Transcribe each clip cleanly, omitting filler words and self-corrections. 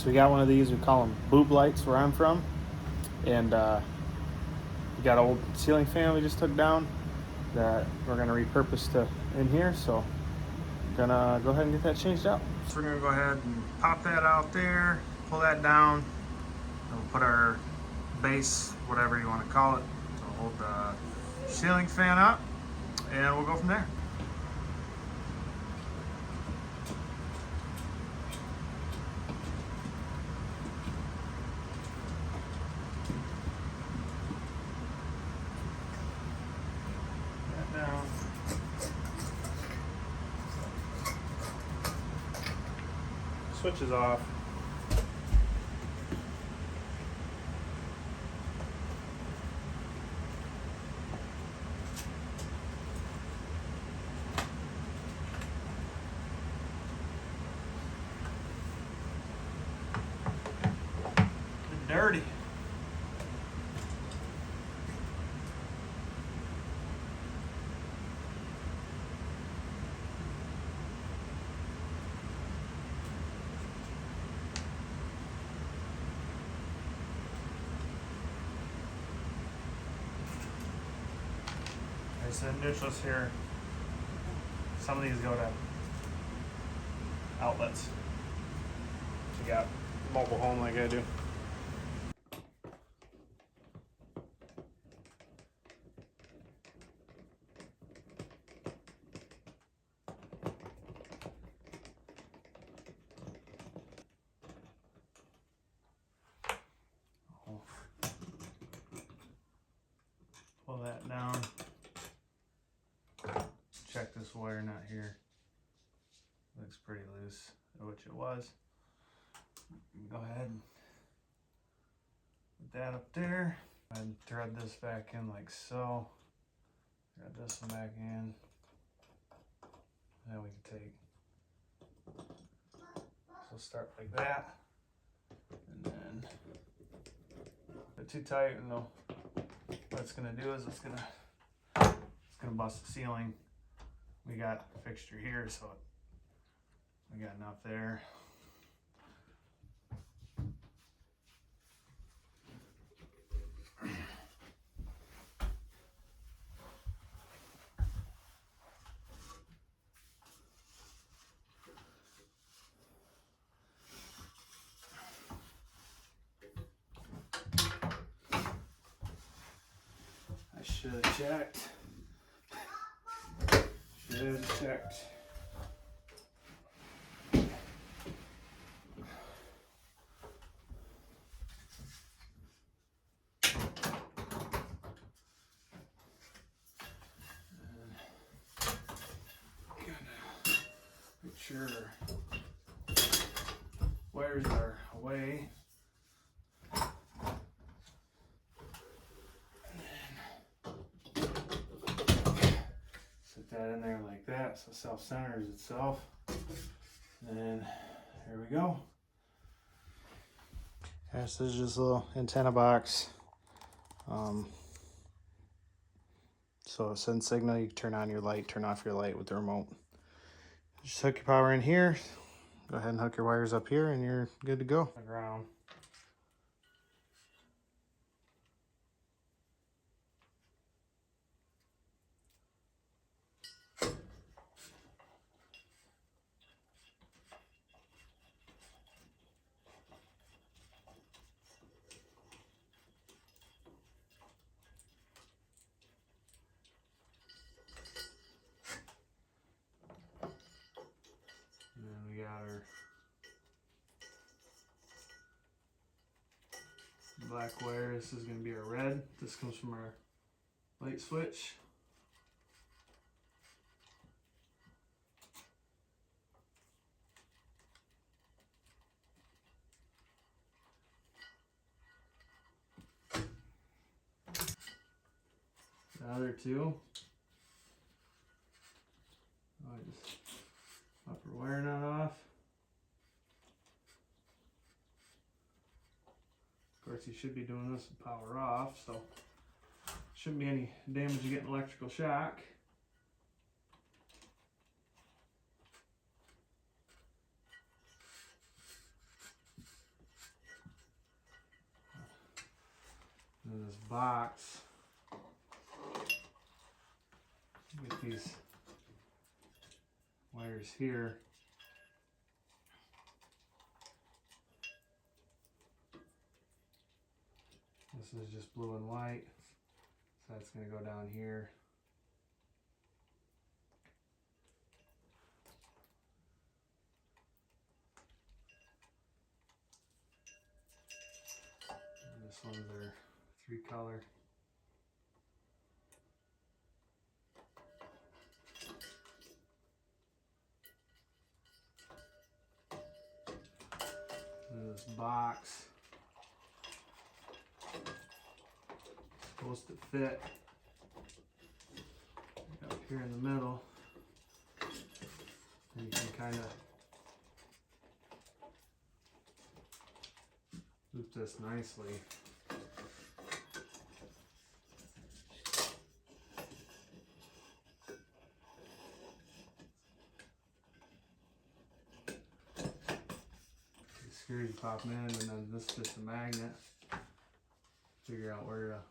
So we got one of these, we call them boob lights where I'm from. And we got an old ceiling fan we just took down that we're gonna repurpose to in here. So I'm gonna go ahead and get that changed out. So we're gonna go ahead and pop that out there, pull that down, and we'll put our base, whatever you wanna call it, to hold the ceiling fan up, and we'll go from there. Down. Switch is off. Dirty. There's the neutrals here. Some of these go to outlets. You got mobile home like I do. Pull that down. Check this wire nut here. Looks pretty loose, which it was. Go ahead and put that up there. And thread this back in like so. Thread this one back in. Then we can take. So start like that. And then put it too tight, and what it's gonna do is it's gonna bust the ceiling. We got a fixture here, so we got enough there. I should have checked. Should have checked. Make sure wires are away. Set that in there like that so it self-centers itself. And then there we go. Okay, so this is just a little antenna box. So it sends signal, you can turn on your light, turn off your light with the remote. Just hook your power in here. Go ahead and hook your wires up here and you're good to go. Ground. And then we got our black wire. This is going to be our red. This comes from our light switch. The other two. I just pop our wire nut off. Of course, you should be doing this with power off, so shouldn't be any damage to getting electrical shock. in this box with these wires here. This is just blue and white, so that's going to go down here. And this one's our 3-color. And this box supposed to fit up here in the middle, and you can kind of loop this nicely. The screws pop in, and then this is just a magnet. Figure out where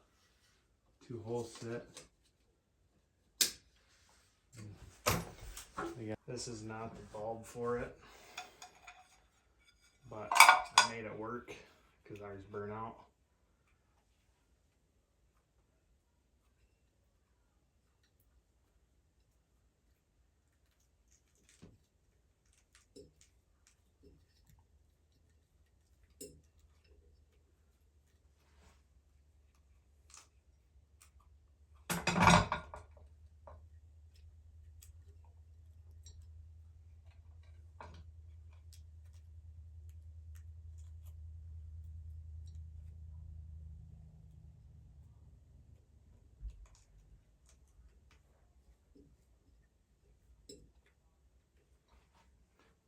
2 holes sit. This is not the bulb for it, but I made it work because ours burn out.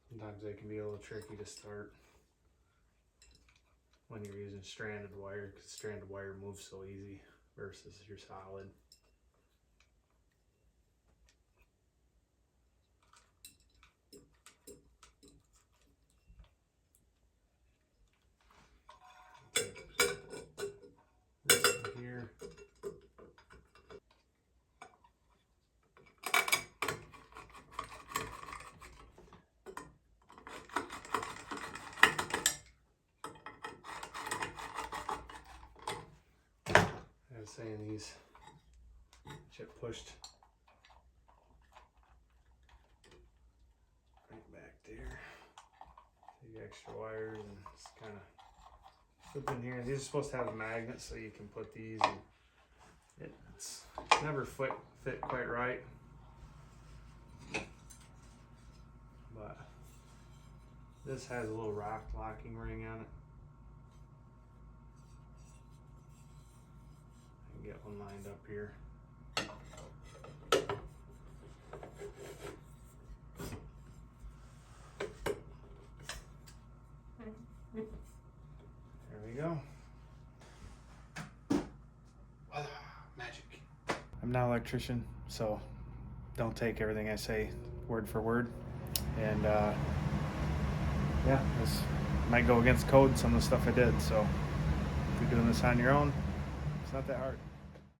Sometimes they can be a little tricky to start when you're using stranded wire, because stranded wire moves so easy versus your solid. This one here. I was saying these get pushed right back there. Take extra wires and just kind of flip in here. These are supposed to have a magnet so you can put these, and it's never fit quite right, but this has a little rock locking ring on it. Get one lined up here. There we go. Voila, magic. I'm not an electrician, so don't take everything I say word for word. And yeah, this might go against code, some of the stuff I did. So if you're doing this on your own, it's not that hard.